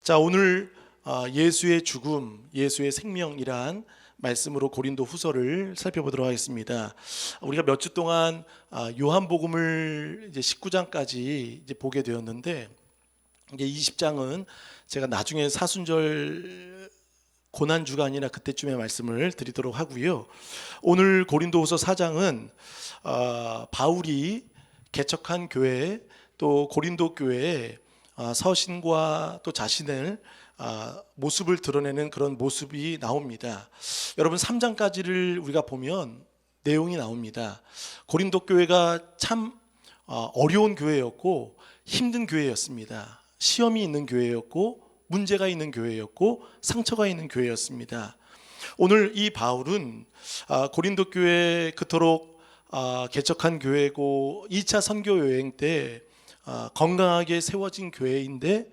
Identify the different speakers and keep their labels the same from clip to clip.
Speaker 1: 자, 오늘 예수의 죽음, 예수의 생명이란 말씀으로 고린도 후서를 살펴보도록 하겠습니다. 우리가 몇 주 동안 요한복음을 이제 19장까지 이제 보게 되었는데, 이제 20장은 제가 나중에 사순절 고난주가 아니라 그때쯤에 말씀을 드리도록 하고요. 오늘 고린도후서 4장은 바울이 개척한 교회, 또 고린도 교회에 서신과 또 자신의 모습을 드러내는 그런 모습이 나옵니다. 여러분, 3장까지를 우리가 보면 내용이 나옵니다. 고린도 교회가 참 어려운 교회였고 힘든 교회였습니다. 시험이 있는 교회였고 문제가 있는 교회였고 상처가 있는 교회였습니다. 오늘 이 바울은 고린도 교회 그토록 개척한 교회고 2차 선교 여행 때 건강하게 세워진 교회인데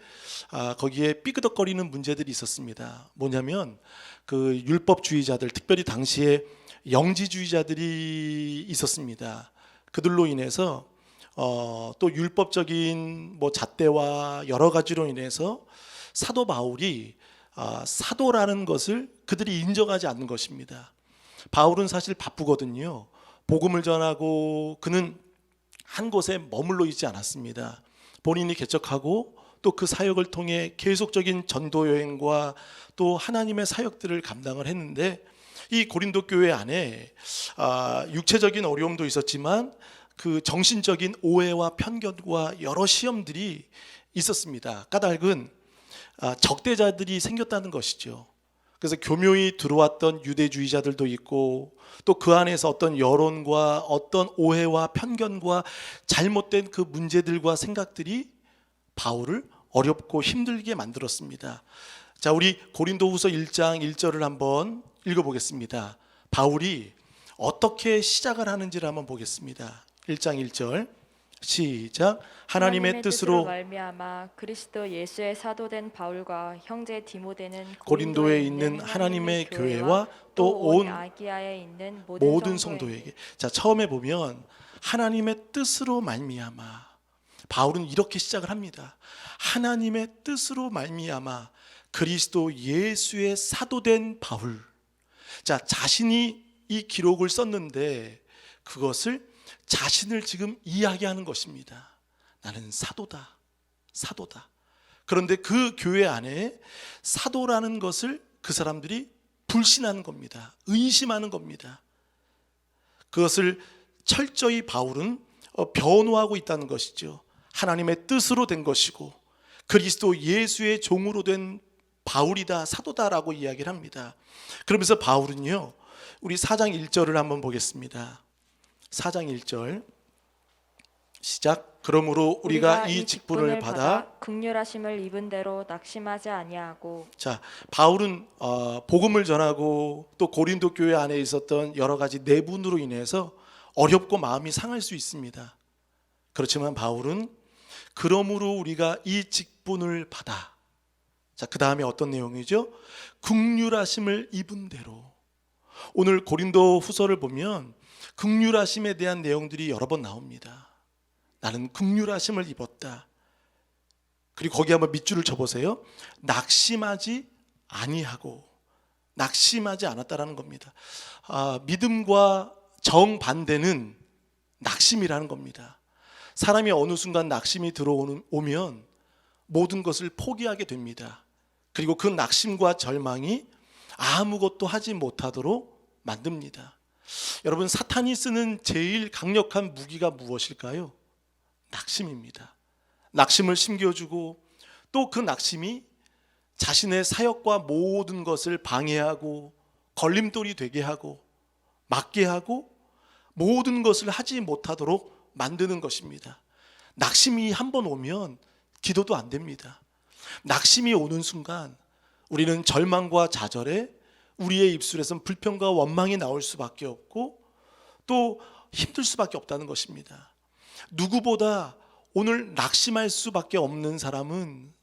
Speaker 1: 거기에 삐그덕거리는 문제들이 있었습니다. 뭐냐면 그 율법주의자들, 특별히 당시에 영지주의자들이 있었습니다. 그들로 인해서 또 율법적인 잣대와 여러 가지로 인해서 사도 바울이 사도라는 것을 그들이 인정하지 않는 것입니다. 바울은 사실 바쁘거든요. 복음을 전하고 그는 한 곳에 머물러 있지 않았습니다. 본인이 개척하고 또 그 사역을 통해 계속적인 전도 여행과 또 하나님의 사역들을 감당을 했는데, 이 고린도 교회 안에 육체적인 어려움도 있었지만 그 정신적인 오해와 편견과 여러 시험들이 있었습니다. 까닭은 적대자들이 생겼다는 것이죠. 그래서 교묘히 들어왔던 유대주의자들도 있고 또 그 안에서 어떤 여론과 어떤 오해와 편견과 잘못된 그 문제들과 생각들이 바울을 어렵고 힘들게 만들었습니다. 자, 우리 고린도후서 1장 1절을 한번 읽어보겠습니다. 바울이 어떻게 시작을 하는지를 한번 보겠습니다. 1장 1절 시작. 하나님의 뜻으로
Speaker 2: 말미암아 그리스도 예수의 사도된 바울과 형제 디모데는
Speaker 1: 고린도에 있는 하나님의 교회와 또 온
Speaker 2: 아기야에 있는
Speaker 1: 모든 성도에게. 자, 처음에 보면 하나님의 뜻으로 말미암아, 바울은 이렇게 시작을 합니다. 하나님의 뜻으로 말미암아 그리스도 예수의 사도된 바울. 자, 자신이 이 기록을 썼는데 그것을 자신을 지금 이야기하는 것입니다. 나는 사도다, 사도다. 그런데 그 교회 안에 사도라는 것을 그 사람들이 불신하는 겁니다. 의심하는 겁니다. 그것을 철저히 바울은 변호하고 있다는 것이죠. 하나님의 뜻으로 된 것이고 그리스도 예수의 종으로 된 바울이다, 사도다라고 이야기를 합니다. 그러면서 바울은요, 우리 4장 1절을 한번 보겠습니다. 4장 1절 시작. 그러므로 우리가 이 직분을 받아
Speaker 2: 긍휼하심을 입은 대로 낙심하지 아니하고.
Speaker 1: 자, 바울은 복음을 전하고 또 고린도 교회 안에 있었던 여러 가지 내분으로 인해서 어렵고 마음이 상할 수 있습니다. 그렇지만 바울은 그러므로 우리가 이 직분을 받아. 자, 그 다음에 어떤 내용이죠? 긍휼하심을 입은 대로. 오늘 고린도 후서를 보면 긍휼하심에 대한 내용들이 여러 번 나옵니다. 나는 긍휼하심을 입었다. 그리고 거기 한번 밑줄을 쳐보세요. 낙심하지 아니하고, 낙심하지 않았다라는 겁니다. 믿음과 정반대는 낙심이라는 겁니다. 사람이 어느 순간 낙심이 들어오면 모든 것을 포기하게 됩니다. 그리고 그 낙심과 절망이 아무것도 하지 못하도록 만듭니다. 여러분, 사탄이 쓰는 제일 강력한 무기가 무엇일까요? 낙심입니다. 낙심을 심겨주고 또 그 낙심이 자신의 사역과 모든 것을 방해하고 걸림돌이 되게 하고 막게 하고 모든 것을 하지 못하도록 만드는 것입니다. 낙심이 한번 오면 기도도 안 됩니다. 낙심이 오는 순간 우리는 절망과 좌절에 우리의 입술에선 불평과 원망이 나올 수밖에 없고 또 힘들 수밖에 없다는 것입니다. 누구보다 오늘 낙심할 수밖에 없는 사람은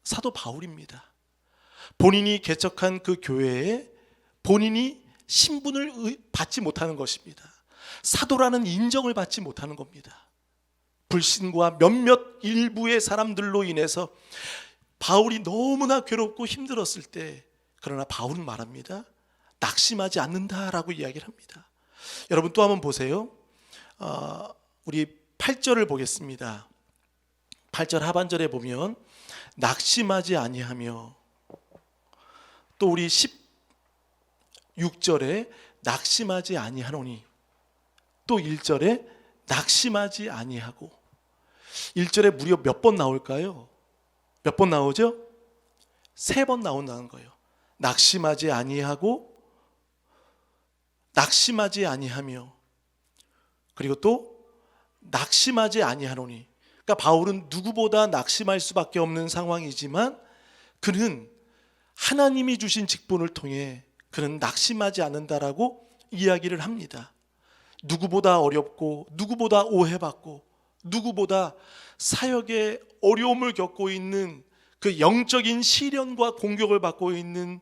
Speaker 1: 사도 바울입니다. 본인이 개척한 그 교회에 본인이 신분을 받지 못하는 것입니다. 사도라는 인정을 받지 못하는 겁니다. 불신과 몇몇 일부의 사람들로 인해서 바울이 너무나 괴롭고 힘들었을 때, 그러나 바울은 말합니다. 낙심하지 않는다라고 이야기를 합니다. 여러분 또 한번 보세요. 우리 8절을 보겠습니다. 8절 하반절에 보면 낙심하지 아니하며, 또 우리 16절에 낙심하지 아니하노니, 또 1절에 낙심하지 아니하고, 1절에 무려 몇 번 나올까요? 몇 번 나오죠? 3번 나온다는 거예요. 낙심하지 아니하고, 낙심하지 아니하며, 그리고 또 낙심하지 아니하노니. 그러니까 바울은 누구보다 낙심할 수밖에 없는 상황이지만 그는 하나님이 주신 직분을 통해 그는 낙심하지 않는다라고 이야기를 합니다. 누구보다 어렵고, 누구보다 오해받고, 누구보다 사역에 어려움을 겪고 있는 그 영적인 시련과 공격을 받고 있는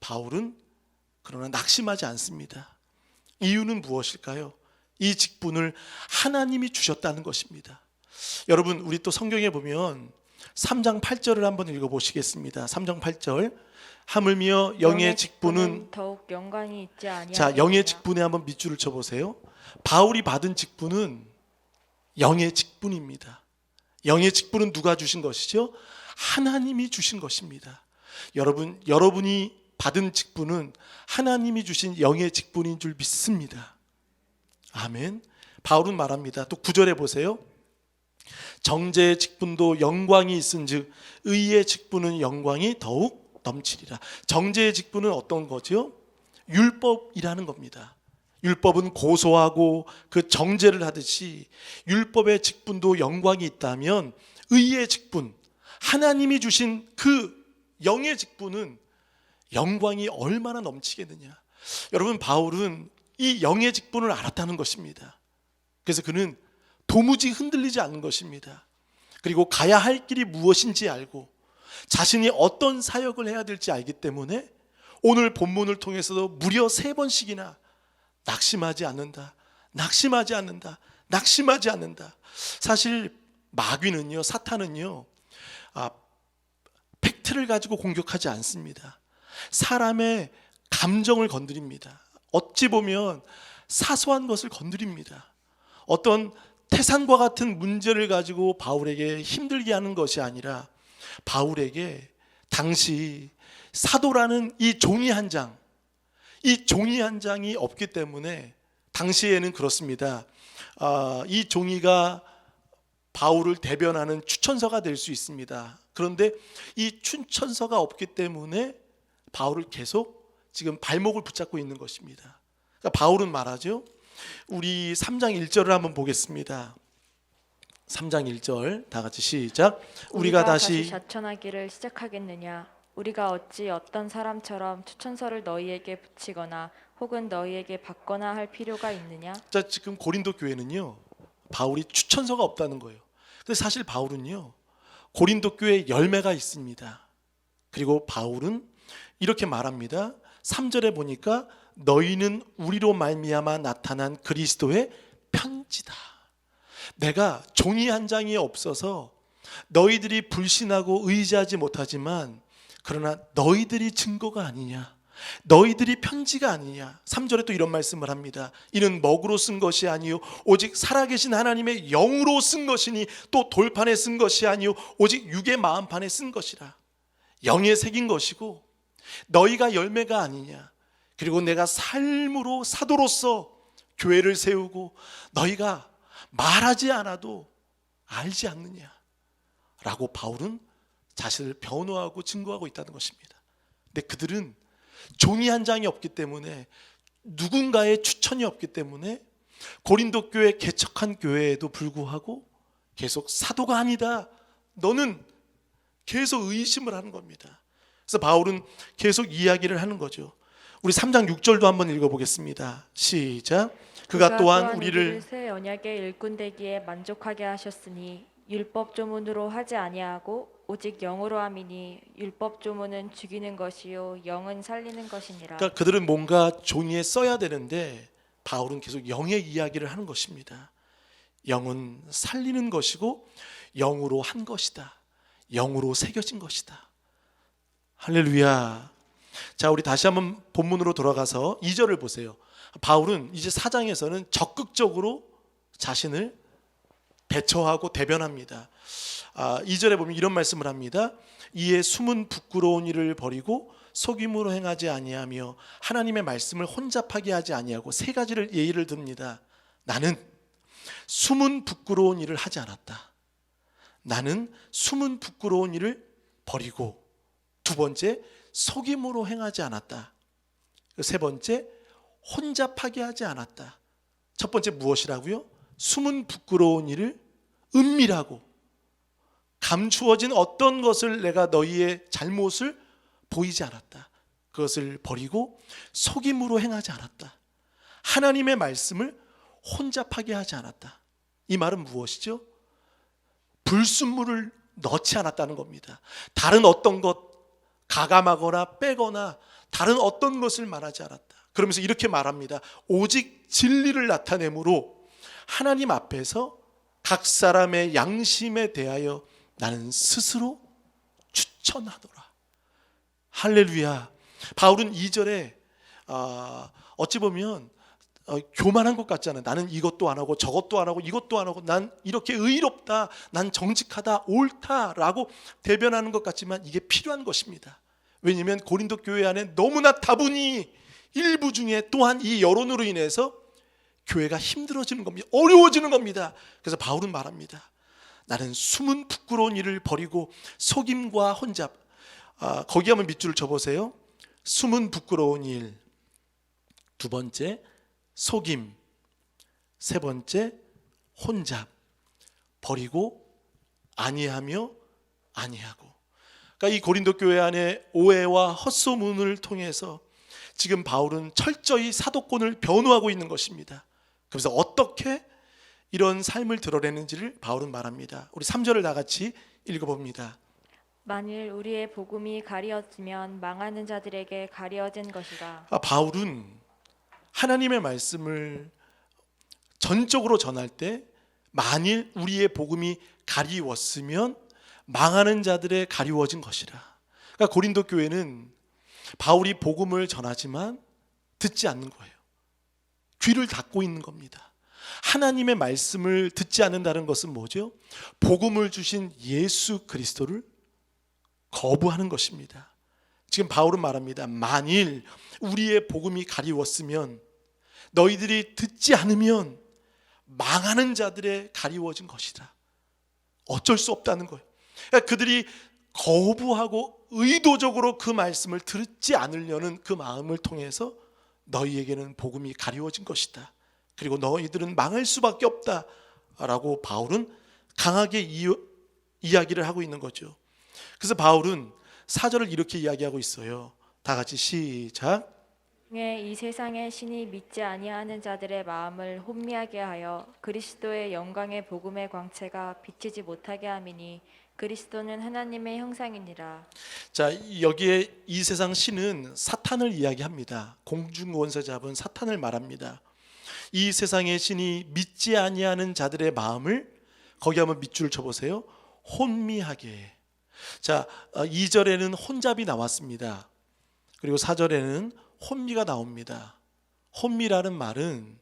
Speaker 1: 바울은 그러나 낙심하지 않습니다. 이유는 무엇일까요? 이 직분을 하나님이 주셨다는 것입니다. 여러분, 우리 또 성경에 보면 3장 8절을 한번 읽어보시겠습니다. 3장 8절. 하물며 영의 직분은,
Speaker 2: 더욱 영광이 있지 아니하느냐.
Speaker 1: 자, 영의 직분에 한번 밑줄을 쳐보세요. 바울이 받은 직분은 영의 직분입니다. 영의 직분은 누가 주신 것이죠? 하나님이 주신 것입니다. 여러분이 받은 직분은 하나님이 주신 영의 직분인 줄 믿습니다. 아멘. 바울은 말합니다. 또 9절에 보세요. 정죄의 직분도 영광이 있은즉 의의 직분은 영광이 더욱 넘치리라. 정죄의 직분은 어떤 거죠? 율법이라는 겁니다. 율법은 고소하고 그 정죄를 하듯이 율법의 직분도 영광이 있다면 의의 직분, 하나님이 주신 그 영의 직분은 영광이 얼마나 넘치겠느냐. 여러분, 바울은 이 영의 직분을 알았다는 것입니다. 그래서 그는 도무지 흔들리지 않는 것입니다. 그리고 가야 할 길이 무엇인지 알고 자신이 어떤 사역을 해야 될지 알기 때문에 오늘 본문을 통해서도 무려 3번씩이나 낙심하지 않는다, 낙심하지 않는다, 낙심하지 않는다. 사실 마귀는요, 사탄은요, 팩트를 가지고 공격하지 않습니다. 사람의 감정을 건드립니다. 어찌 보면 사소한 것을 건드립니다. 어떤 태산과 같은 문제를 가지고 바울에게 힘들게 하는 것이 아니라 바울에게 당시 사도라는 이 종이 한 장, 이 종이 한 장이 없기 때문에 당시에는 그렇습니다. 이 종이가 바울을 대변하는 추천서가 될 수 있습니다. 그런데 이 추천서가 없기 때문에 바울을 계속 지금 발목을 붙잡고 있는 것입니다. 그러니까 바울은 말하죠. 우리 3장 1절을 한번 보겠습니다. 3장 1절 다 같이 시작. 우리가 다시
Speaker 2: 자천하기를 시작하겠느냐. 우리가 어찌 어떤 사람처럼 추천서를 너희에게 붙이거나 혹은 너희에게 받거나 할 필요가 있느냐.
Speaker 1: 자, 지금 고린도 교회는요, 바울이 추천서가 없다는 거예요. 근데 사실 바울은요, 고린도 교회에 열매가 있습니다. 그리고 바울은 이렇게 말합니다. 3절에 보니까 너희는 우리로 말미암아 나타난 그리스도의 편지다. 내가 종이 한 장이 없어서 너희들이 불신하고 의지하지 못하지만 그러나 너희들이 증거가 아니냐, 너희들이 편지가 아니냐. 3절에 또 이런 말씀을 합니다. 이는 먹으로 쓴 것이 아니요 오직 살아계신 하나님의 영으로 쓴 것이니 또 돌판에 쓴 것이 아니요 오직 육의 마음판에 쓴 것이라. 영에 새긴 것이고 너희가 열매가 아니냐. 그리고 내가 삶으로 사도로서 교회를 세우고 너희가 말하지 않아도 알지 않느냐 라고 바울은 자신을 변호하고 증거하고 있다는 것입니다. 근데 그들은 종이 한 장이 없기 때문에, 누군가의 추천이 없기 때문에 고린도 교회 개척한 교회에도 불구하고 계속 사도가 아니다, 너는 계속 의심을 하는 겁니다. 그래서 바울은 계속 이야기를 하는 거죠. 우리 3장 6절도 한번 읽어보겠습니다. 시작. 그가 또한 우리를
Speaker 2: 새 언약의 일꾼 되기에 만족하게 하셨으니 율법 조문으로 하지 아니하고 오직 영으로 함이니 율법 조문은 죽이는 것이요 영은 살리는 것이니라.
Speaker 1: 그러니까 그들은 뭔가 종이에 써야 되는데 바울은 계속 영의 이야기를 하는 것입니다. 영은 살리는 것이고 영으로 한 것이다. 영으로 새겨진 것이다. 할렐루야. 자, 우리 다시 한번 본문으로 돌아가서 2절을 보세요. 바울은 이제 4장에서는 적극적으로 자신을 대처하고 대변합니다. 2절에 보면 이런 말씀을 합니다. 이에 숨은 부끄러운 일을 버리고 속임으로 행하지 아니하며 하나님의 말씀을 혼잡하게 하지 아니하고 세 가지를 예의를 듭니다. 나는 숨은 부끄러운 일을 하지 않았다. 나는 숨은 부끄러운 일을 버리고, 두 번째, 속임으로 행하지 않았다. 세 번째, 혼잡하게 하지 않았다. 첫 번째 무엇이라고요? 숨은 부끄러운 일을 은밀하고 감추어진 어떤 것을 내가 너희의 잘못을 보이지 않았다. 그것을 버리고 속임으로 행하지 않았다. 하나님의 말씀을 혼잡하게 하지 않았다. 이 말은 무엇이죠? 불순물을 넣지 않았다는 겁니다. 다른 어떤 것 가감하거나 빼거나 다른 어떤 것을 말하지 않았다. 그러면서 이렇게 말합니다. 오직 진리를 나타내므로 하나님 앞에서 각 사람의 양심에 대하여 나는 스스로 추천하노라. 할렐루야. 바울은 2절에 어찌 보면 교만한 것 같잖아요. 나는 이것도 안 하고 저것도 안 하고 이것도 안 하고 난 이렇게 의롭다, 난 정직하다, 옳다라고 대변하는 것 같지만 이게 필요한 것입니다. 왜냐하면 고린도 교회 안에 너무나 다분히 일부 중에 또한 이 여론으로 인해서 교회가 힘들어지는 겁니다. 어려워지는 겁니다. 그래서 바울은 말합니다. 나는 숨은 부끄러운 일을 버리고 속임과 혼잡. 거기 한번 밑줄을 쳐보세요. 숨은 부끄러운 일, 두 번째 속임, 세 번째 혼잡. 버리고 아니하며 아니하고. 그러니까 이 고린도 교회 안에 오해와 헛소문을 통해서 지금 바울은 철저히 사도권을 변호하고 있는 것입니다. 그래서 어떻게 이런 삶을 드러내는지를 바울은 말합니다. 우리 3절을 다 같이 읽어봅니다.
Speaker 2: 만일 우리의 복음이 가리어지면 망하는 자들에게 가리어진 것이다.
Speaker 1: 바울은 하나님의 말씀을 전적으로 전할 때 만일 우리의 복음이 가리웠으면 망하는 자들의 가리워진 것이라. 그러니까 고린도 교회는 바울이 복음을 전하지만 듣지 않는 거예요. 귀를 닫고 있는 겁니다. 하나님의 말씀을 듣지 않는다는 것은 뭐죠? 복음을 주신 예수 그리스도를 거부하는 것입니다. 지금 바울은 말합니다. 만일 우리의 복음이 가리웠으면 너희들이 듣지 않으면 망하는 자들의 가리워진 것이다. 어쩔 수 없다는 거예요. 그러니까 그들이 거부하고 의도적으로 그 말씀을 듣지 않으려는 그 마음을 통해서 너희에게는 복음이 가리워진 것이다. 그리고 너희들은 망할 수밖에 없다라고 바울은 강하게 이야기를 하고 있는 거죠. 그래서 바울은 4절을 이렇게 이야기하고 있어요. 다 같이 시작.
Speaker 2: 이 세상의 신이 믿지 아니하는 자들의 마음을 혼미하게 하여 그리스도의 영광의 복음의 광채가 비치지 못하게 함이니 그리스도는 하나님의 형상이니라.
Speaker 1: 자, 여기에 이 세상 신은 사탄을 이야기합니다. 공중권세 잡은 사탄을 말합니다. 이 세상의 신이 믿지 아니하는 자들의 마음을 거기 한번 밑줄을 쳐보세요. 혼미하게. 자, 2절에는 혼잡이 나왔습니다. 그리고 4절에는 혼미가 나옵니다. 혼미라는 말은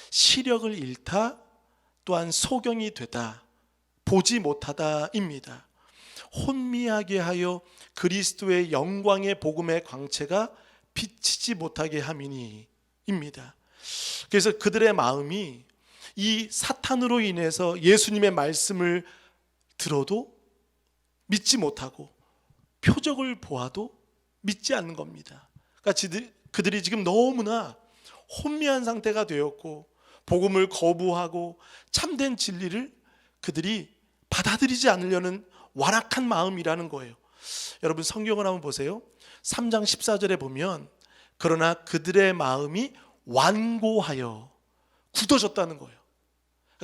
Speaker 1: 시력을 잃다, 또한 소경이 되다, 보지 못하다입니다. 혼미하게 하여 그리스도의 영광의 복음의 광채가 비치지 못하게 함이니입니다. 그래서 그들의 마음이 이 사탄으로 인해서 예수님의 말씀을 들어도 믿지 못하고 표적을 보아도 믿지 않는 겁니다. 그러니까 그들이 지금 너무나 혼미한 상태가 되었고 복음을 거부하고 참된 진리를 그들이 받아들이지 않으려는 완악한 마음이라는 거예요. 여러분 성경을 한번 보세요. 3장 14절에 보면 그러나 그들의 마음이 완고하여 굳어졌다는 거예요.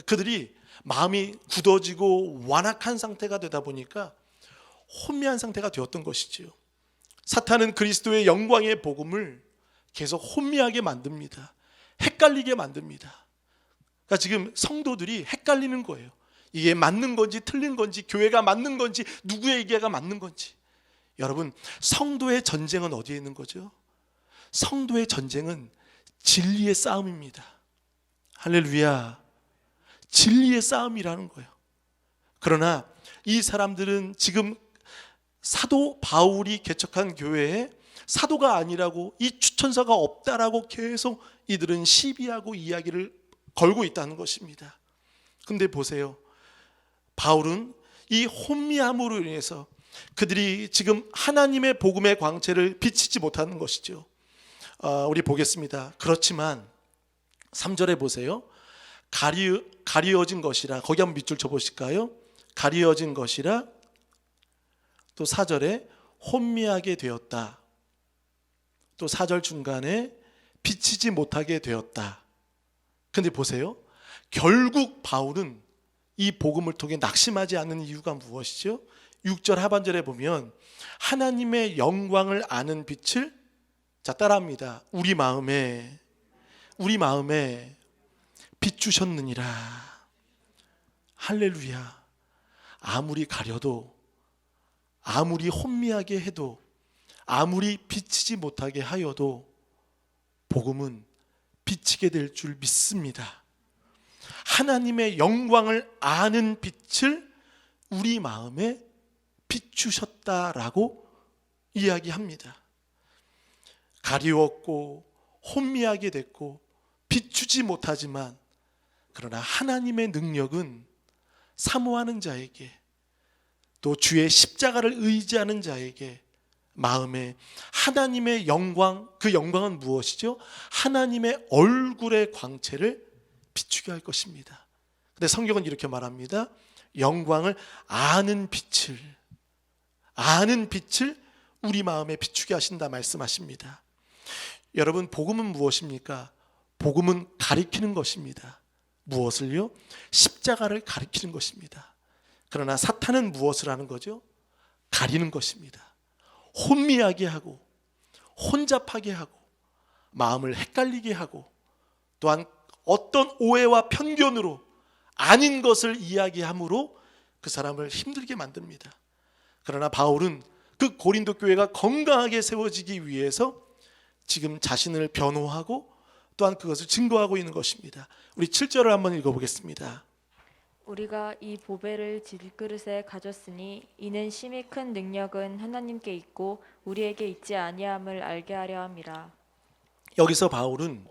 Speaker 1: 그들이 마음이 굳어지고 완악한 상태가 되다 보니까 혼미한 상태가 되었던 것이지요. 사탄은 그리스도의 영광의 복음을 계속 혼미하게 만듭니다. 헷갈리게 만듭니다. 그러니까 지금 성도들이 헷갈리는 거예요. 이게 맞는 건지 틀린 건지, 교회가 맞는 건지, 누구의 얘기가 맞는 건지. 여러분, 성도의 전쟁은 어디에 있는 거죠? 성도의 전쟁은 진리의 싸움입니다. 할렐루야. 진리의 싸움이라는 거예요. 그러나 이 사람들은 지금 사도 바울이 개척한 교회에 사도가 아니라고, 이 추천서가 없다라고 계속 이들은 시비하고 이야기를 걸고 있다는 것입니다. 근데 보세요, 바울은 이 혼미함으로 인해서 그들이 지금 하나님의 복음의 광채를 비치지 못하는 것이죠. 우리 보겠습니다. 그렇지만 3절에 보세요. 가리어진 것이라, 거기 한번 밑줄 쳐보실까요? 가리어진 것이라. 또 4절에 혼미하게 되었다. 또 4절 중간에 비치지 못하게 되었다. 근데 보세요, 결국 바울은 이 복음을 통해 낙심하지 않는 이유가 무엇이죠? 6절 하반절에 보면 하나님의 영광을 아는 빛을, 자 따라합니다, 우리 마음에 비추셨느니라. 할렐루야. 아무리 가려도, 아무리 혼미하게 해도, 아무리 비치지 못하게 하여도 복음은 비치게 될 줄 믿습니다. 하나님의 영광을 아는 빛을 우리 마음에 비추셨다라고 이야기합니다. 가리웠고 혼미하게 됐고 비추지 못하지만, 그러나 하나님의 능력은 사모하는 자에게, 또 주의 십자가를 의지하는 자에게 마음에 하나님의 영광, 그 영광은 무엇이죠? 하나님의 얼굴의 광채를 비추게 할 것입니다. 근데 성경은 이렇게 말합니다. 영광을 아는 빛을 우리 마음에 비추게 하신다 말씀하십니다. 여러분, 복음은 무엇입니까? 복음은 가리키는 것입니다. 무엇을요? 십자가를 가리키는 것입니다. 그러나 사탄은 무엇을 하는 거죠? 가리는 것입니다. 혼미하게 하고 혼잡하게 하고 마음을 헷갈리게 하고, 또한 어떤 오해와 편견으로 아닌 것을 이야기함으로 그 사람을 힘들게 만듭니다. 그러나 바울은 그 고린도 교회가 건강하게 세워지기 위해서 지금 자신을 변호하고 또한 그것을 증거하고 있는 것입니다. 우리 7절을 한번 읽어보겠습니다.
Speaker 2: 우리가 이 보배를 질그릇에 가졌으니 이는 심히 큰 능력은 하나님께 있고 우리에게 있지 아니함을 알게 하려 함이라.
Speaker 1: 여기서 바울은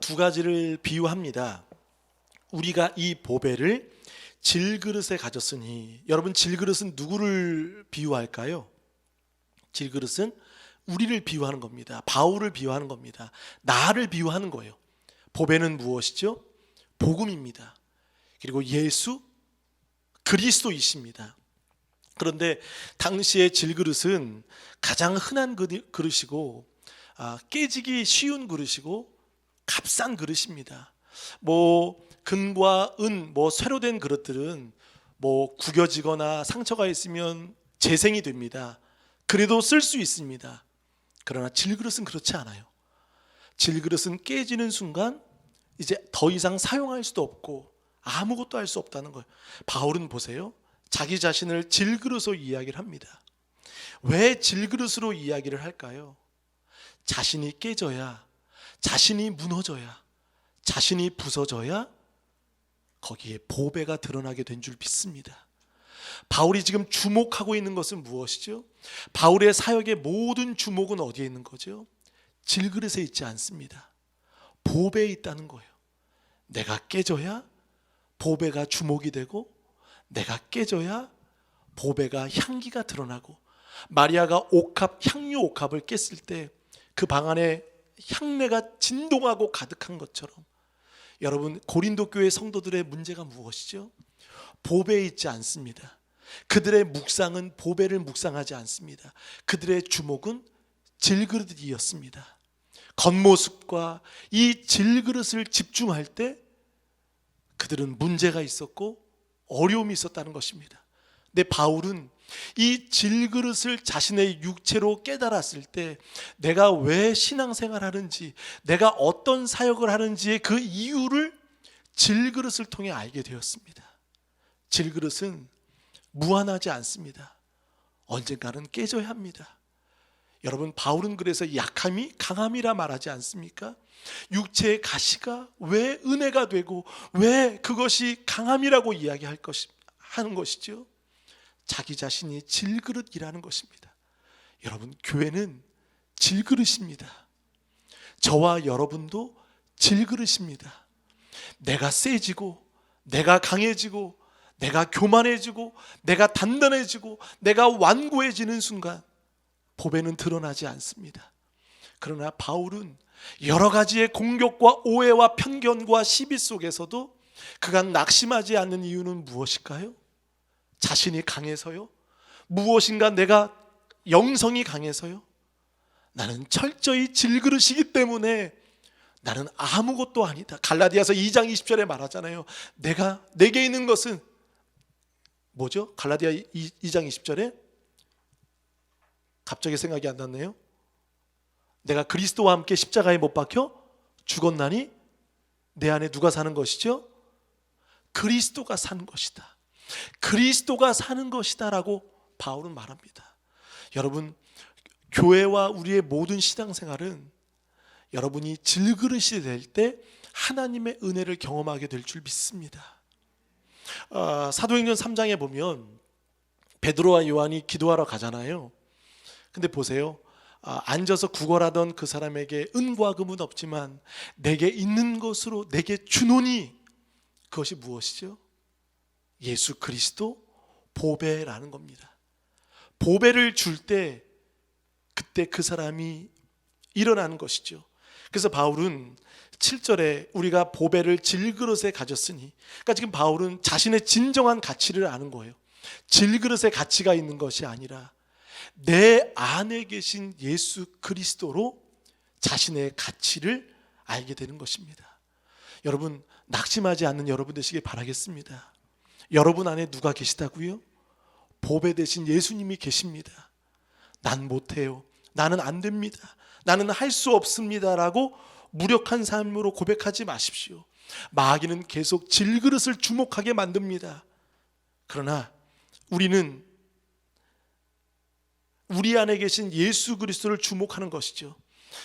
Speaker 1: 두 가지를 비유합니다. 우리가 이 보배를 질그릇에 가졌으니, 여러분, 질그릇은 누구를 비유할까요? 질그릇은 우리를 비유하는 겁니다. 바울을 비유하는 겁니다. 나를 비유하는 거예요. 보배는 무엇이죠? 복음입니다. 그리고 예수 그리스도이십니다. 그런데 당시의 질그릇은 가장 흔한 그릇이고 깨지기 쉬운 그릇이고 값싼 그릇입니다. 금과 은, 쇠로 된 그릇들은 구겨지거나 상처가 있으면 재생이 됩니다. 그래도 쓸 수 있습니다. 그러나 질그릇은 그렇지 않아요. 질그릇은 깨지는 순간 이제 더 이상 사용할 수도 없고 아무것도 할 수 없다는 거예요. 바울은 보세요, 자기 자신을 질그릇으로 이야기를 합니다. 왜 질그릇으로 이야기를 할까요? 자신이 깨져야, 자신이 무너져야, 자신이 부서져야 거기에 보배가 드러나게 된 줄 믿습니다. 바울이 지금 주목하고 있는 것은 무엇이죠? 바울의 사역의 모든 주목은 어디에 있는 거죠? 질그릇에 있지 않습니다. 보배에 있다는 거예요. 내가 깨져야 보배가 주목이 되고, 내가 깨져야 보배가 향기가 드러나고, 마리아가 향유 옥합을 깼을 때 그 방 안에 향내가 진동하고 가득한 것처럼, 여러분, 고린도 교회 성도들의 문제가 무엇이죠? 보배에 있지 않습니다. 그들의 묵상은 보배를 묵상하지 않습니다. 그들의 주목은 질그릇이었습니다. 겉모습과 이 질그릇을 집중할 때 그들은 문제가 있었고 어려움이 있었다는 것입니다. 근데 바울은 이 질그릇을 자신의 육체로 깨달았을 때 내가 왜 신앙생활을 하는지, 내가 어떤 사역을 하는지의 그 이유를 질그릇을 통해 알게 되었습니다. 질그릇은 무한하지 않습니다. 언젠가는 깨져야 합니다. 여러분, 바울은 그래서 약함이 강함이라 말하지 않습니까? 육체의 가시가 왜 은혜가 되고 왜 그것이 강함이라고 하는 것이죠? 자기 자신이 질그릇이라는 것입니다. 여러분, 교회는 질그릇입니다. 저와 여러분도 질그릇입니다. 내가 세지고, 내가 강해지고, 내가 교만해지고, 내가 단단해지고, 내가 완고해지는 순간 보배는 드러나지 않습니다. 그러나 바울은 여러 가지의 공격과 오해와 편견과 시비 속에서도 그가 낙심하지 않는 이유는 무엇일까요? 자신이 강해서요? 무엇인가 내가 영성이 강해서요? 나는 철저히 질그릇이기 때문에 나는 아무것도 아니다. 갈라디아서 2장 20절에 말하잖아요. 내게 있는 것은 뭐죠? 갈라디아 2장 20절에 갑자기 생각이 안 났네요. 내가 그리스도와 함께 십자가에 못 박혀 죽었나니 내 안에 누가 사는 것이죠? 그리스도가 사는 것이다. 그리스도가 사는 것이다 라고 바울은 말합니다. 여러분, 교회와 우리의 모든 신앙생활은 여러분이 질그릇이 될 때 하나님의 은혜를 경험하게 될 줄 믿습니다. 사도행전 3장에 보면 베드로와 요한이 기도하러 가잖아요. 근데 보세요. 앉아서 구걸하던 그 사람에게 은과 금은 없지만 내게 있는 것으로 내게 주노니 그것이 무엇이죠? 예수 그리스도 보배라는 겁니다. 보배를 줄 때 그때 그 사람이 일어나는 것이죠. 그래서 바울은 7절에 우리가 보배를 질그릇에 가졌으니, 그러니까 지금 바울은 자신의 진정한 가치를 아는 거예요. 질그릇에 가치가 있는 것이 아니라 내 안에 계신 예수 그리스도로 자신의 가치를 알게 되는 것입니다. 여러분, 낙심하지 않는 여러분 되시길 바라겠습니다. 여러분 안에 누가 계시다고요? 보배 대신 예수님이 계십니다. 난 못해요. 나는 안 됩니다. 나는 할 수 없습니다 라고 무력한 삶으로 고백하지 마십시오. 마귀는 계속 질그릇을 주목하게 만듭니다. 그러나 우리는 우리 안에 계신 예수 그리스도를 주목하는 것이죠.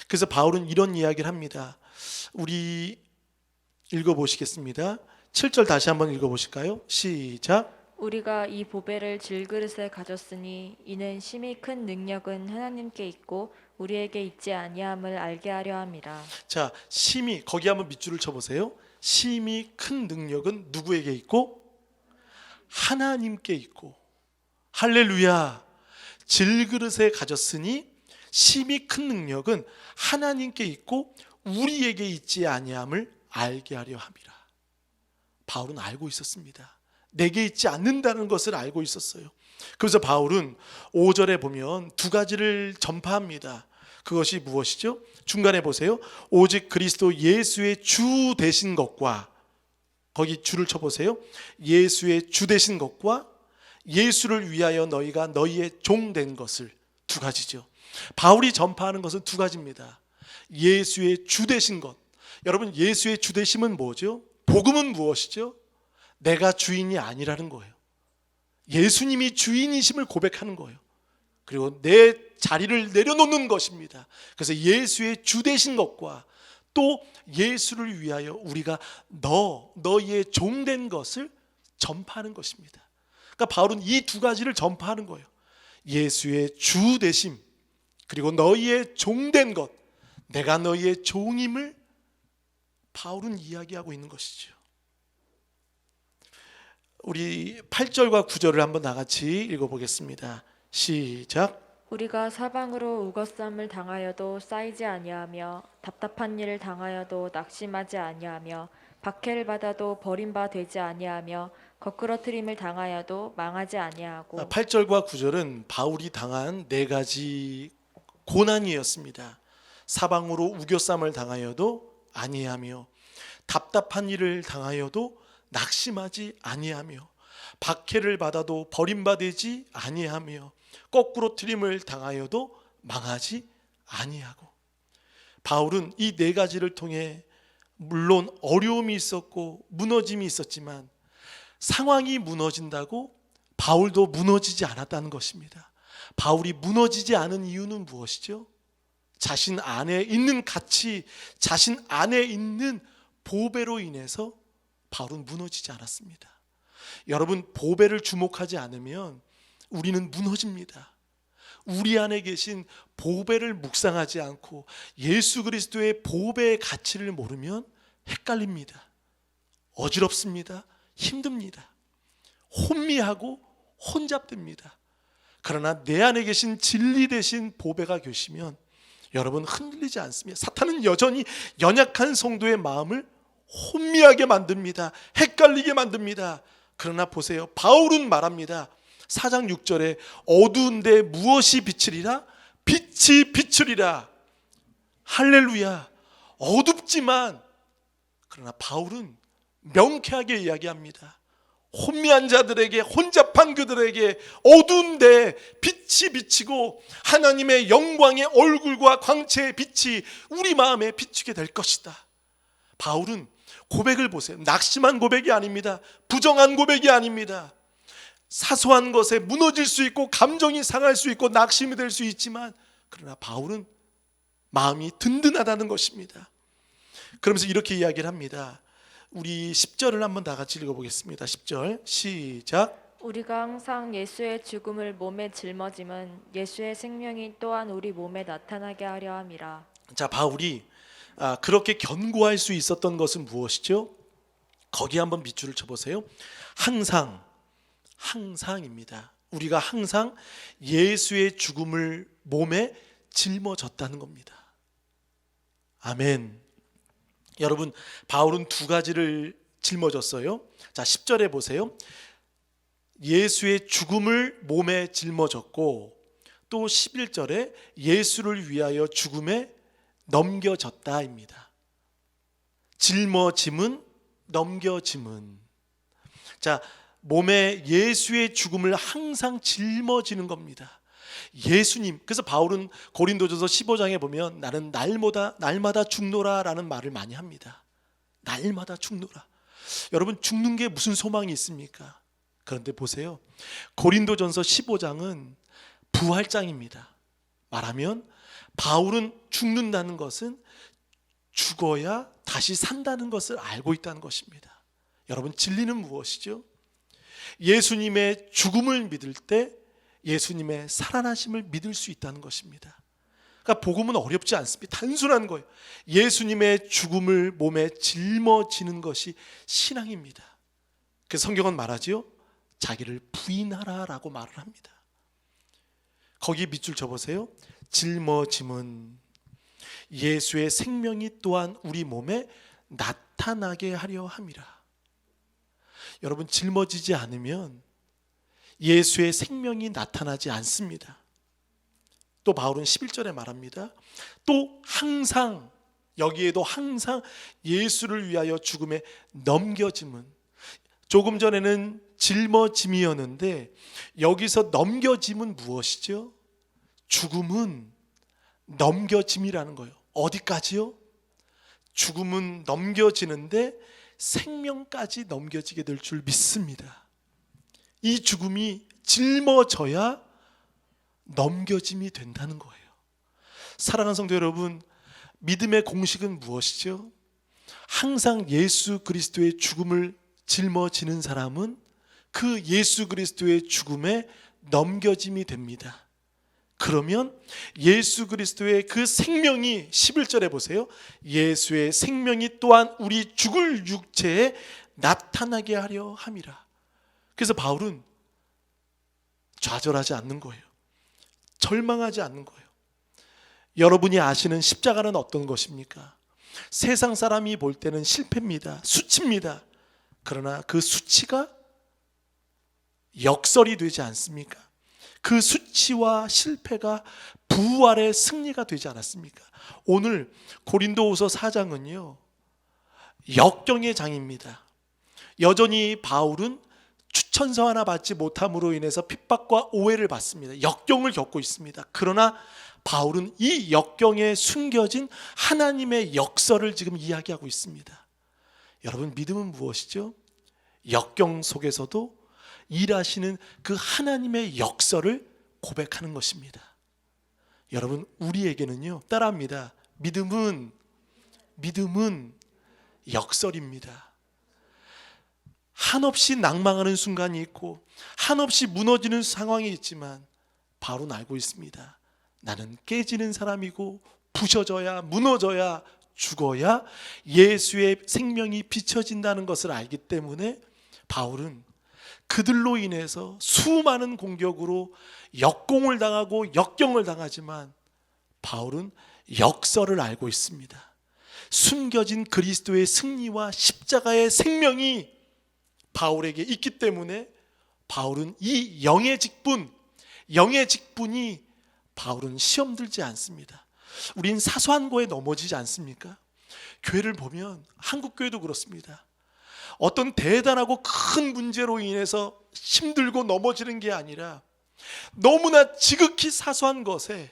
Speaker 1: 그래서 바울은 이런 이야기를 합니다. 우리 읽어보시겠습니다. 7절 다시 한번 읽어보실까요? 시작.
Speaker 2: 우리가 이 보배를 질그릇에 가졌으니 이는 심히 큰 능력은 하나님께 있고 우리에게 있지 아니함을 알게 하려 함이라.
Speaker 1: 자, 심히, 거기 한번 밑줄을 쳐보세요. 심히 큰 능력은 누구에게 있고? 하나님께 있고. 할렐루야. 질그릇에 가졌으니 심히 큰 능력은 하나님께 있고 우리에게 있지 아니함을 알게 하려 함이라. 바울은 알고 있었습니다. 내게 있지 않는다는 것을 알고 있었어요. 그래서 바울은 5절에 보면 두 가지를 전파합니다. 그것이 무엇이죠? 중간에 보세요. 오직 그리스도 예수의 주 되신 것과, 거기 줄을 쳐보세요. 예수의 주 되신 것과 예수를 위하여 너희가 너희의 종 된 것을, 두 가지죠. 바울이 전파하는 것은 두 가지입니다. 예수의 주 되신 것. 여러분, 예수의 주 되심은 뭐죠? 복음은 무엇이죠? 내가 주인이 아니라는 거예요. 예수님이 주인이심을 고백하는 거예요. 그리고 내 자리를 내려놓는 것입니다. 그래서 예수의 주 되신 것과 또 예수를 위하여 우리가 너희의 종 된 것을 전파하는 것입니다. 그러니까 바울은 이 두 가지를 전파하는 거예요. 예수의 주 되심, 그리고 너희의 종 된 것, 내가 너희의 종임을 바울은 이야기하고 있는 것이죠. 우리 8절과 9절을 한번 나같이 읽어보겠습니다. 시작.
Speaker 2: 우리가 사방으로 우거쌈을 당하여도 쌓이지 아니하며 답답한 일을 당하여도 낙심하지 아니하며 박해를 받아도 버림바 되지 아니하며 거꾸러뜨림을 당하여도 망하지 아니하고.
Speaker 1: 8절과 9절은 바울이 당한 네 가지 고난이었습니다. 사방으로 우겨쌈을 당하여도 아니하며 답답한 일을 당하여도 낙심하지 아니하며 박해를 받아도 버림받지 아니하며 거꾸로 트림을 당하여도 망하지 아니하고. 바울은 이 네 가지를 통해 물론 어려움이 있었고 무너짐이 있었지만 상황이 무너진다고 바울도 무너지지 않았다는 것입니다. 바울이 무너지지 않은 이유는 무엇이죠? 자신 안에 있는 가치, 자신 안에 있는 보배로 인해서 바울은 무너지지 않았습니다. 여러분, 보배를 주목하지 않으면 우리는 무너집니다. 우리 안에 계신 보배를 묵상하지 않고 예수 그리스도의 보배의 가치를 모르면 헷갈립니다. 어지럽습니다. 힘듭니다. 혼미하고 혼잡됩니다. 그러나 내 안에 계신 진리 되신 보배가 계시면 여러분 흔들리지 않습니다. 사탄은 여전히 연약한 성도의 마음을 혼미하게 만듭니다. 헷갈리게 만듭니다. 그러나 보세요. 바울은 말합니다. 4장 6절에 어두운데 무엇이 비치리라? 빛이 비추리라. 할렐루야. 어둡지만 그러나 바울은 명쾌하게 이야기합니다. 혼미한 자들에게, 혼잡한 그들에게 어두운데 빛이 비치고 하나님의 영광의 얼굴과 광채의 빛이 우리 마음에 비추게 될 것이다. 바울은 고백을 보세요. 낙심한 고백이 아닙니다. 부정한 고백이 아닙니다. 사소한 것에 무너질 수 있고 감정이 상할 수 있고 낙심이 될 수 있지만 그러나 바울은 마음이 든든하다는 것입니다. 그러면서 이렇게 이야기를 합니다. 우리 10절을 한번 다 같이 읽어보겠습니다. 10절 시작.
Speaker 2: 우리가 항상 예수의 죽음을 몸에 짊어짐은 예수의 생명이 또한 우리 몸에 나타나게 하려 함이라.
Speaker 1: 자, 바울이 그렇게 견고할 수 있었던 것은 무엇이죠? 거기 한번 밑줄을 쳐보세요. 항상입니다. 우리가 항상 예수의 죽음을 몸에 짊어졌다는 겁니다. 아멘. 여러분, 바울은 두 가지를 짊어졌어요. 자, 10절에 보세요. 예수의 죽음을 몸에 짊어졌고 또 11절에 예수를 위하여 죽음에 넘겨졌다입니다. 짊어짐은 넘겨짐은. 자, 몸에 예수의 죽음을 항상 짊어지는 겁니다. 예수님. 그래서 바울은 고린도전서 15장에 보면 나는 날마다 죽노라 라는 말을 많이 합니다. 날마다 죽노라. 여러분, 죽는 게 무슨 소망이 있습니까? 그런데 보세요. 고린도전서 15장은 부활장입니다. 말하면 바울은 죽는다는 것은 죽어야 다시 산다는 것을 알고 있다는 것입니다. 여러분, 진리는 무엇이죠? 예수님의 죽음을 믿을 때 예수님의 살아나심을 믿을 수 있다는 것입니다. 그러니까 복음은 어렵지 않습니다. 단순한 거예요. 예수님의 죽음을 몸에 짊어지는 것이 신앙입니다. 그래서 성경은 말하지요. 자기를 부인하라라고 말을 합니다. 거기 밑줄 쳐보세요. 짊어짐은 예수의 생명이 또한 우리 몸에 나타나게 하려 함이라. 여러분, 짊어지지 않으면 예수의 생명이 나타나지 않습니다. 또 바울은 11절에 말합니다. 또 항상, 여기에도 항상 예수를 위하여 죽음에 넘겨짐은, 조금 전에는 짊어짐이었는데 여기서 넘겨짐은 무엇이죠? 죽음은 넘겨짐이라는 거예요. 어디까지요? 죽음은 넘겨지는데 생명까지 넘겨지게 될 줄 믿습니다. 이 죽음이 짊어져야 넘겨짐이 된다는 거예요. 사랑하는 성도 여러분, 믿음의 공식은 무엇이죠? 항상 예수 그리스도의 죽음을 짊어지는 사람은 그 예수 그리스도의 죽음에 넘겨짐이 됩니다. 그러면 예수 그리스도의 그 생명이, 11절에 보세요. 예수의 생명이 또한 우리 죽을 육체에 나타나게 하려 함이라. 그래서 바울은 좌절하지 않는 거예요. 절망하지 않는 거예요. 여러분이 아시는 십자가는 어떤 것입니까? 세상 사람이 볼 때는 실패입니다. 수치입니다. 그러나 그 수치가 역설이 되지 않습니까? 그 수치와 실패가 부활의 승리가 되지 않았습니까? 오늘 고린도후서 4장은요 역경의 장입니다. 여전히 바울은 추천서 하나 받지 못함으로 인해서 핍박과 오해를 받습니다. 역경을 겪고 있습니다. 그러나 바울은 이 역경에 숨겨진 하나님의 역설을 지금 이야기하고 있습니다. 여러분, 믿음은 무엇이죠? 역경 속에서도 일하시는 그 하나님의 역사를 고백하는 것입니다. 여러분, 우리에게는요, 따라합니다. 믿음은 역설입니다. 한없이 낭망하는 순간이 있고 한없이 무너지는 상황이 있지만 바울은 알고 있습니다. 나는 깨지는 사람이고 부셔져야, 무너져야, 죽어야 예수의 생명이 비춰진다는 것을 알기 때문에 바울은 그들로 인해서 수많은 공격으로 역공을 당하고 역경을 당하지만 바울은 역설을 알고 있습니다. 숨겨진 그리스도의 승리와 십자가의 생명이 바울에게 있기 때문에 바울은 이 영의 직분이 바울은 시험 들지 않습니다. 우린 사소한 거에 넘어지지 않습니까? 교회를 보면, 한국 교회도 그렇습니다. 어떤 대단하고 큰 문제로 인해서 힘들고 넘어지는 게 아니라 너무나 지극히 사소한 것에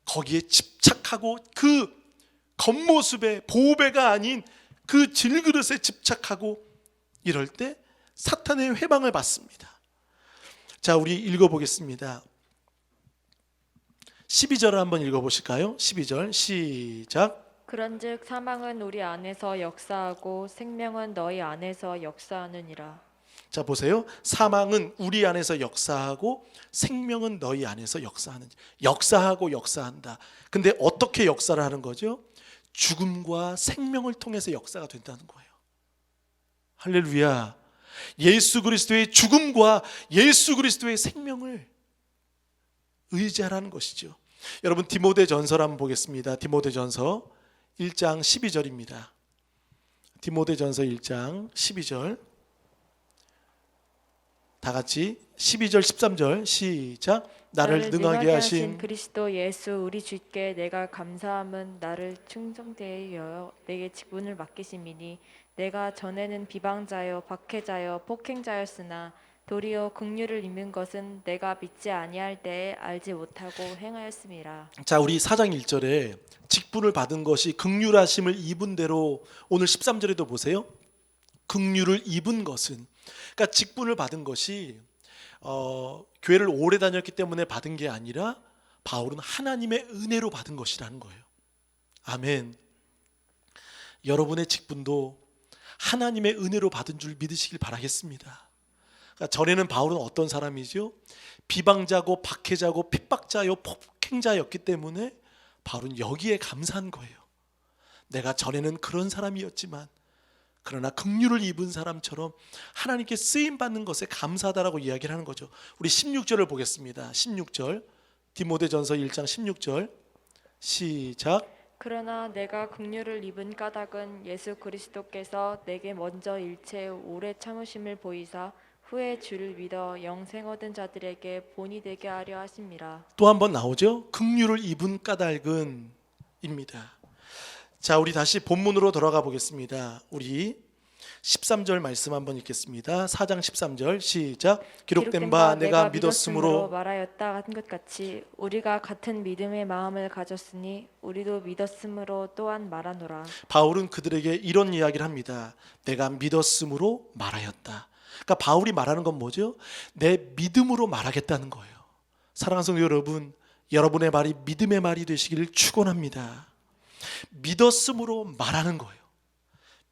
Speaker 1: 거기에 집착하고 그 겉모습에, 보배가 아닌 그 질그릇에 집착하고 이럴 때 사탄의 회방을 받습니다. 자, 우리 읽어보겠습니다. 12절을 한번 읽어보실까요? 12절 시작.
Speaker 2: 그런즉 사망은 우리 안에서 역사하고 생명은 너희 안에서 역사하느니라.
Speaker 1: 자, 보세요. 사망은 우리 안에서 역사하고 생명은 너희 안에서 역사하는, 역사하고 역사한다. 근데 어떻게 역사를 하는 거죠? 죽음과 생명을 통해서 역사가 된다는 거예요. 할렐루야. 예수 그리스도의 죽음과 예수 그리스도의 생명을 의지하라는 것이죠. 여러분, 디모데전서를 한번 보겠습니다. 디모데전서 1장 12절입니다. 디모데전서 1장 12절 다 같이 12절 13절 시작. 나를 능하게 하신
Speaker 2: 그리스도 예수 우리 주께 내가 감사함은 나를 충성되어 내게 직분을 맡기심이니 내가 전에는 비방자요 박해자요 폭행자였으나 도리어 긍휼을 입는 것은 내가 믿지 아니할 때에 알지 못하고 행하였음이라.
Speaker 1: 자, 우리 4장 1절에 직분을 받은 것이 긍휼하심을 입은 대로 오늘 13절에도 보세요. 긍휼을 입은 것은, 그러니까 직분을 받은 것이 교회를 오래 다녔기 때문에 받은 게 아니라 바울은 하나님의 은혜로 받은 것이라는 거예요. 아멘. 여러분의 직분도 하나님의 은혜로 받은 줄 믿으시길 바라겠습니다. 그러니까 전에는 바울은 어떤 사람이죠? 비방자고 박해자고 핍박자요 폭행자였기 때문에 바울은 여기에 감사한 거예요. 내가 전에는 그런 사람이었지만 그러나 긍휼을 입은 사람처럼 하나님께 쓰임 받는 것에 감사하다라고 이야기를 하는 거죠. 우리 16절을 보겠습니다. 16절 디모데전서 1장 16절 시작.
Speaker 2: 그러나 내가 긍휼을 입은 까닭은 예수 그리스도께서 내게 먼저 일체 오래 참으심을 보이사 후에 주를 믿어 영생 얻은 자들에게 본이 되게 하려 하심이라.
Speaker 1: 또 한 번 나오죠. 긍휼을 입은 까닭은 입니다. 자, 우리 다시 본문으로 돌아가 보겠습니다. 우리 13절 말씀 한번 읽겠습니다. 4장 13절 시작. 기록된 바 내가 믿었으므로
Speaker 2: 말하였다 한 것 같이 우리가 같은 믿음의 마음을 가졌으니 우리도 믿었으므로 또한 말하노라. 바울은
Speaker 1: 그들에게 이런 이야기를 합니다. 내가 믿었으므로 말하였다. 그러니까 바울이 말하는 건 뭐죠? 내 믿음으로 말하겠다는 거예요. 사랑하는 성도 여러분, 여러분의 말이 믿음의 말이 되시기를 축원합니다. 믿었으므로 말하는 거예요.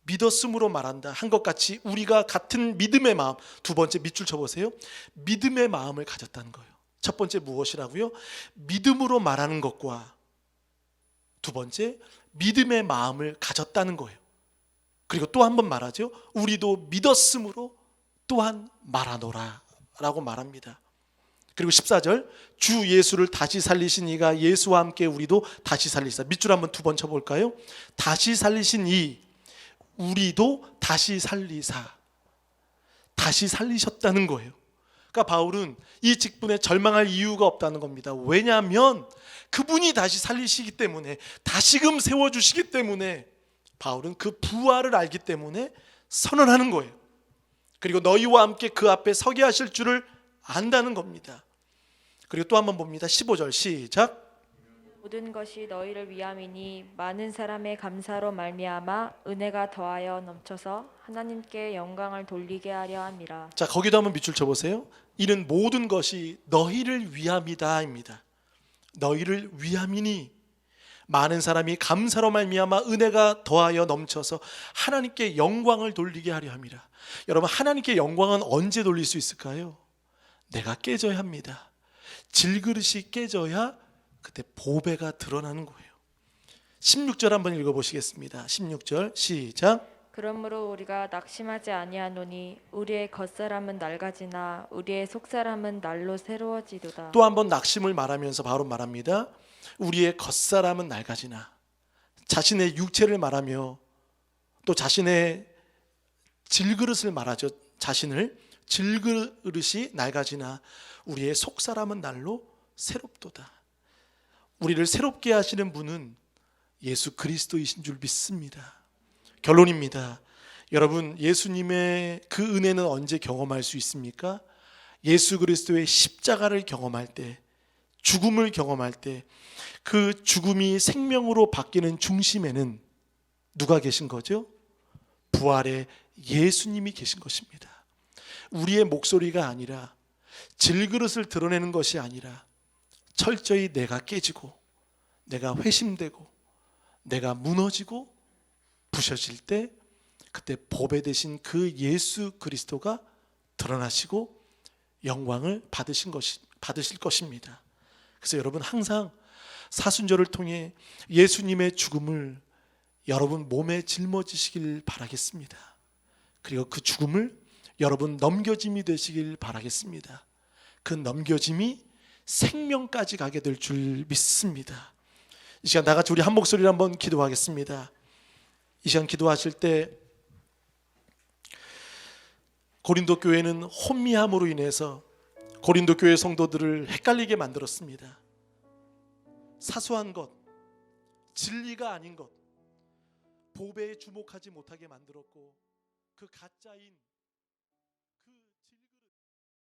Speaker 1: 믿었으므로 말한다 한 것 같이 우리가 같은 믿음의 마음, 두 번째 밑줄 쳐보세요. 믿음의 마음을 가졌다는 거예요. 첫 번째 무엇이라고요? 믿음으로 말하는 것과 두 번째 믿음의 마음을 가졌다는 거예요. 그리고 또 한 번 말하죠. 우리도 믿었으므로 또한 말하노라 라고 말합니다. 그리고 14절 주 예수를 다시 살리신 이가 예수와 함께 우리도 다시 살리사. 밑줄 한번 두 번 쳐볼까요? 다시 살리신 이 우리도 다시 살리사. 다시 살리셨다는 거예요. 그러니까 바울은 이 직분에 절망할 이유가 없다는 겁니다. 왜냐하면 그분이 다시 살리시기 때문에, 다시금 세워주시기 때문에, 바울은 그 부활을 알기 때문에 선언하는 거예요. 그리고 너희와 함께 그 앞에 서게 하실 줄을 안다는 겁니다. 그리고 또 한 번 봅니다. 15절 시작.
Speaker 2: 모든 것이 너희를 위함이니 많은 사람의 감사로 말미암아 은혜가 더하여 넘쳐서 하나님께 영광을 돌리게 하려 함이라.
Speaker 1: 자, 거기도 한번 밑줄 쳐보세요. 이는 모든 것이 너희를 위함이다입니다. 너희를 위함이니 많은 사람이 감사로 말미암아 은혜가 더하여 넘쳐서 하나님께 영광을 돌리게 하려 함이라. 여러분, 하나님께 영광은 언제 돌릴 수 있을까요? 내가 깨져야 합니다. 질그릇이 깨져야 그때 보배가 드러나는 거예요. 16절 한번 읽어보시겠습니다. 16절 시작.
Speaker 2: 그러므로 우리가 낙심하지 아니하노니 우리의 겉사람은 낡아지나 우리의 속사람은 날로 새로워지도다.
Speaker 1: 또 한번 낙심을 말하면서 바로 말합니다. 우리의 겉사람은 낡아지나, 자신의 육체를 말하며 또 자신의 질그릇을 말하죠. 자신을 질그릇이 낡아지나 우리의 속사람은 날로 새롭도다. 우리를 새롭게 하시는 분은 예수 그리스도이신 줄 믿습니다. 결론입니다. 여러분, 예수님의 그 은혜는 언제 경험할 수 있습니까? 예수 그리스도의 십자가를 경험할 때, 죽음을 경험할 때, 그 죽음이 생명으로 바뀌는 중심에는 누가 계신 거죠? 부활의 예수님이 계신 것입니다. 우리의 목소리가 아니라, 질그릇을 드러내는 것이 아니라 철저히 내가 깨지고 내가 회심되고 내가 무너지고 부셔질 때 그때 보배 되신 그 예수 그리스도가 드러나시고 영광을 받으실 것입니다. 그래서 여러분, 항상 사순절을 통해 예수님의 죽음을 여러분 몸에 짊어지시길 바라겠습니다. 그리고 그 죽음을 여러분 넘겨짐이 되시길 바라겠습니다. 그 넘겨짐이 생명까지 가게 될 줄 믿습니다. 이 시간 다 같이 우리 한 목소리로 한번 기도하겠습니다. 이 시간 기도하실 때 고린도 교회는 혼미함으로 인해서 고린도 교회 성도들을 헷갈리게 만들었습니다. 사소한 것, 진리가 아닌 것, 보배에 주목하지 못하게 만들었고 그 가짜인